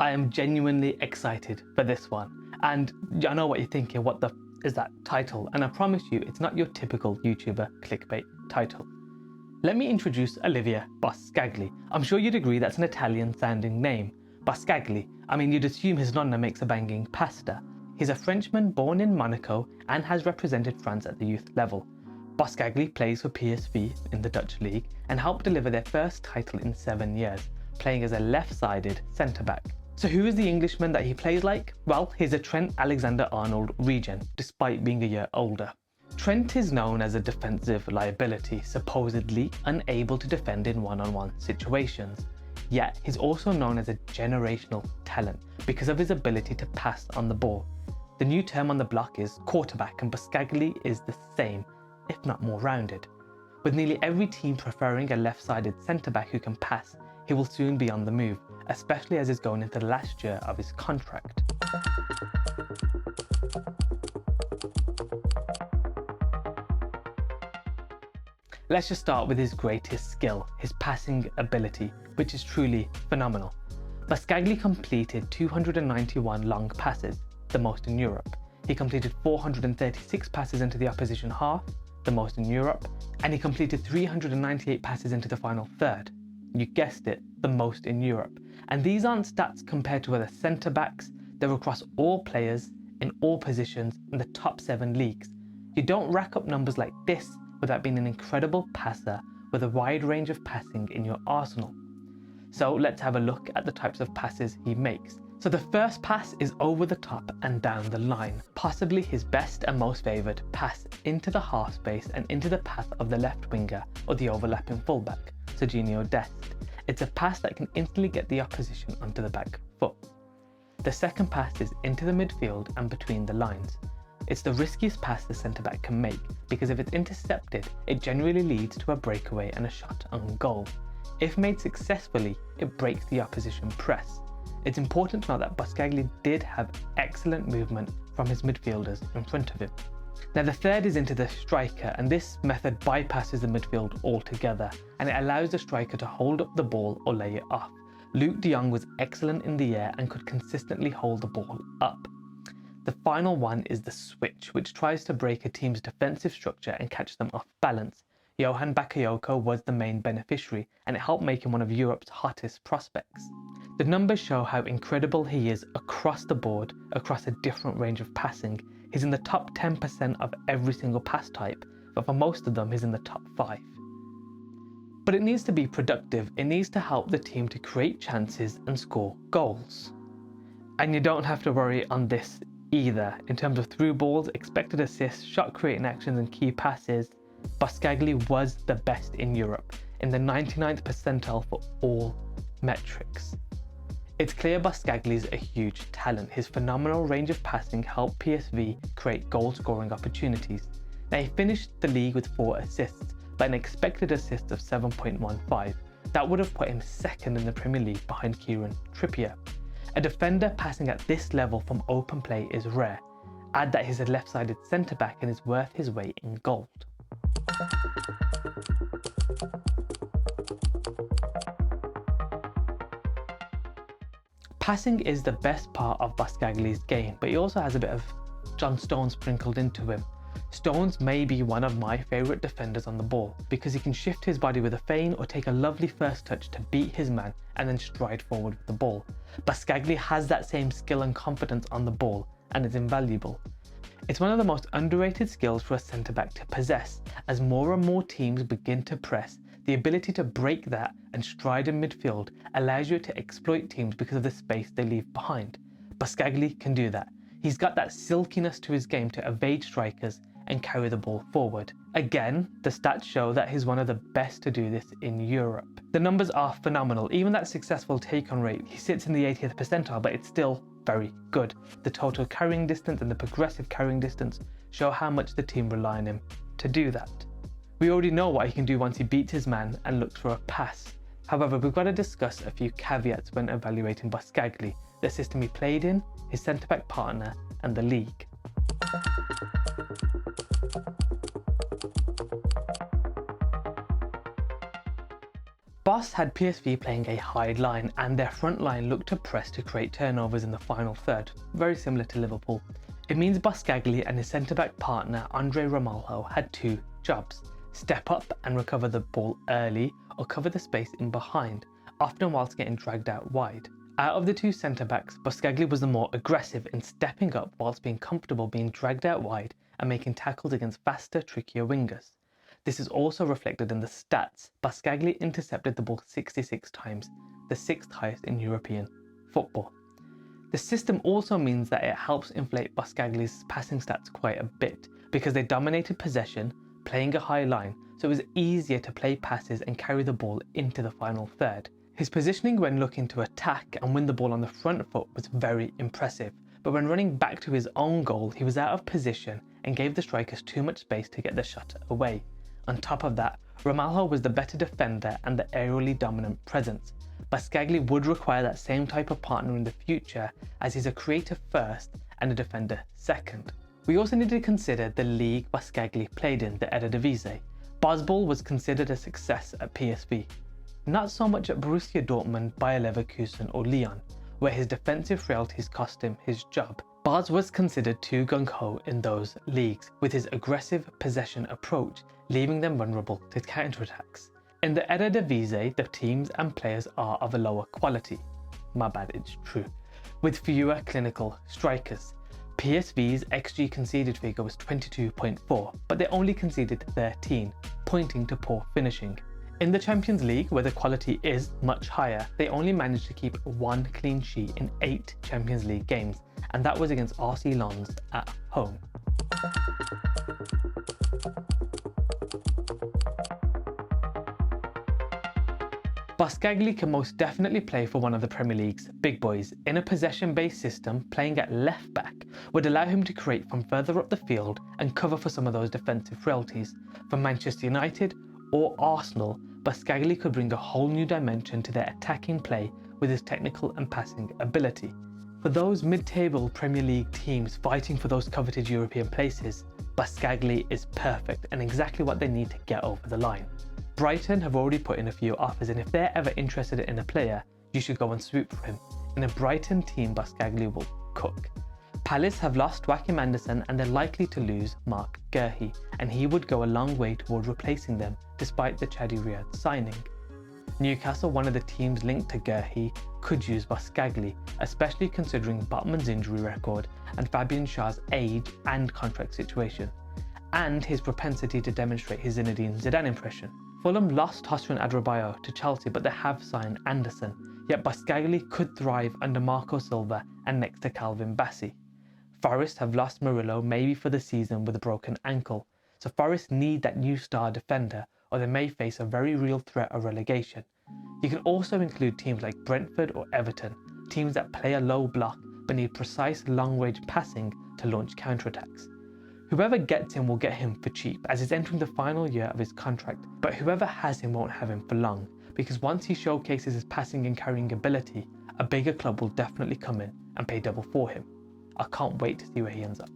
I am genuinely excited for this one. And I know what you're thinking, what the is that title? And I promise you, it's not your typical YouTuber clickbait title. Let me introduce Olivier Boscagli. I'm sure you'd agree that's an Italian-sounding name. Boscagli, I mean, you'd assume his nonna makes a banging pasta. He's a Frenchman born in Monaco and has represented France at the youth level. Boscagli plays for PSV in the Dutch league and helped deliver their first title in 7 years, playing as a left-sided centre-back. So who is the Englishman that he plays like? Well, he's a Trent Alexander Arnold regen, despite being a year older. Trent is known as a defensive liability, supposedly unable to defend in one-on-one situations. Yet, he's also known as a generational talent because of his ability to pass on the ball. The new term on the block is quarterback, and Boscagli is the same, if not more rounded. With nearly every team preferring a left-sided centre-back who can pass, he will soon be on the move, especially as he's going into the last year of his contract. Let's just start with his greatest skill, his passing ability, which is truly phenomenal. Boscagli completed 291 long passes, the most in Europe. He completed 436 passes into the opposition half, the most in Europe, and he completed 398 passes into the final third. You guessed it, the most in Europe. And these aren't stats compared to other centre-backs, they're across all players, in all positions, in the top 7 leagues. You don't rack up numbers like this without being an incredible passer with a wide range of passing in your arsenal. So let's have a look at the types of passes he makes. So the first pass is over the top and down the line, possibly his best and most favoured pass into the half space and into the path of the left winger or the overlapping fullback, Serginho Dest. It's a pass that can instantly get the opposition onto the back foot. The second pass is into the midfield and between the lines. It's the riskiest pass the centre-back can make because if it's intercepted, it generally leads to a breakaway and a shot on goal. If made successfully, it breaks the opposition press. It's important to note that Boscagli did have excellent movement from his midfielders in front of him. Now the third is into the striker, and this method bypasses the midfield altogether and it allows the striker to hold up the ball or lay it off. Luke de Jong was excellent in the air and could consistently hold the ball up. The final one is the switch, which tries to break a team's defensive structure and catch them off balance. Johan Bakayoko was the main beneficiary and it helped make him one of Europe's hottest prospects. The numbers show how incredible he is across the board, across a different range of passing. He's in the top 10% of every single pass type, but for most of them he's in the top 5. But it needs to be productive, it needs to help the team to create chances and score goals. And you don't have to worry on this either. In terms of through balls, expected assists, shot creating actions and key passes, Boscagli was the best in Europe, in the 99th percentile for all metrics. It's clear Boscagli's a huge talent. His phenomenal range of passing helped PSV create goal-scoring opportunities. Now he finished the league with 4 assists, but an expected assist of 7.15. That would have put him second in the Premier League behind Kieran Trippier. A defender passing at this level from open play is rare. Add that he's a left-sided centre-back and is worth his weight in gold. Passing is the best part of Boscagli's game, but he also has a bit of John Stones sprinkled into him. Stones may be one of my favourite defenders on the ball because he can shift his body with a feint or take a lovely first touch to beat his man and then stride forward with the ball. Boscagli has that same skill and confidence on the ball and is invaluable. It's one of the most underrated skills for a centre-back to possess. As more and more teams begin to press, the ability to break that and stride in midfield allows you to exploit teams because of the space they leave behind. Boscagli can do that. He's got that silkiness to his game to evade strikers and carry the ball forward. Again, the stats show that he's one of the best to do this in Europe. The numbers are phenomenal. Even that successful take-on rate, he sits in the 80th percentile, but it's still very good. The total carrying distance and the progressive carrying distance show how much the team rely on him to do that. We already know what he can do once he beats his man and looks for a pass. However, we've got to discuss a few caveats when evaluating Boscagli, the system he played in, his centre-back partner, and the league. Bos had PSV playing a high line and their front line looked to press to create turnovers in the final third, very similar to Liverpool. It means Boscagli and his centre-back partner Andre Ramalho had two jobs: step up and recover the ball early or cover the space in behind, often whilst getting dragged out wide. Out of the two centre-backs, Boscagli was the more aggressive in stepping up whilst being comfortable being dragged out wide and making tackles against faster, trickier wingers. This is also reflected in the stats. Boscagli intercepted the ball 66 times, the 6th highest in European football. The system also means that it helps inflate Boscagli's passing stats quite a bit because they dominated possession, playing a high line, so it was easier to play passes and carry the ball into the final third. His positioning when looking to attack and win the ball on the front foot was very impressive, but when running back to his own goal, he was out of position and gave the strikers too much space to get the shot away. On top of that, Ramalho was the better defender and the aerially dominant presence. Boscagli would require that same type of partner in the future, as he's a creator first and a defender second. We also need to consider the league Boscagli played in, the Eredivisie. Bosball was considered a success at PSV. Not so much at Borussia Dortmund, Bayer Leverkusen or Lyon, where his defensive frailties cost him his job. Bos was considered too gung-ho in those leagues, with his aggressive possession approach leaving them vulnerable to counterattacks. In the Eredivisie, the teams and players are of a lower quality. My bad, it's true. With fewer clinical strikers. PSV's XG conceded figure was 22.4, but they only conceded 13, pointing to poor finishing. In the Champions League, where the quality is much higher, they only managed to keep one clean sheet in 8 Champions League games, and that was against RC Lens at home. Boscagli can most definitely play for one of the Premier League's big boys. In a possession-based system, playing at left back would allow him to create from further up the field and cover for some of those defensive frailties. For Manchester United or Arsenal, Boscagli could bring a whole new dimension to their attacking play with his technical and passing ability. For those mid-table Premier League teams fighting for those coveted European places, Boscagli is perfect and exactly what they need to get over the line. Brighton have already put in a few offers, and if they're ever interested in a player, you should go and swoop for him. In a Brighton team, Boscagli will cook. Palace have lost Joachim Andersen and they're likely to lose Mark Guehi, and he would go a long way toward replacing them despite the Chadi Riyadh signing. Newcastle, one of the teams linked to Guehi, could use Boscagli, especially considering Botman's injury record and Fabian Schär's age and contract situation, and his propensity to demonstrate his Zinedine Zidane impression. Fulham lost Hossein Adebayor to Chelsea, but they have signed Anderson, yet Boscagli could thrive under Marco Silva and next to Calvin Bassey. Forest have lost Murillo, maybe for the season with a broken ankle, so Forest need that new star defender or they may face a very real threat of relegation. You can also include teams like Brentford or Everton, teams that play a low block but need precise long-range passing to launch counterattacks. Whoever gets him will get him for cheap, as he's entering the final year of his contract, but whoever has him won't have him for long, because once he showcases his passing and carrying ability, a bigger club will definitely come in and pay double for him. I can't wait to see where he ends up.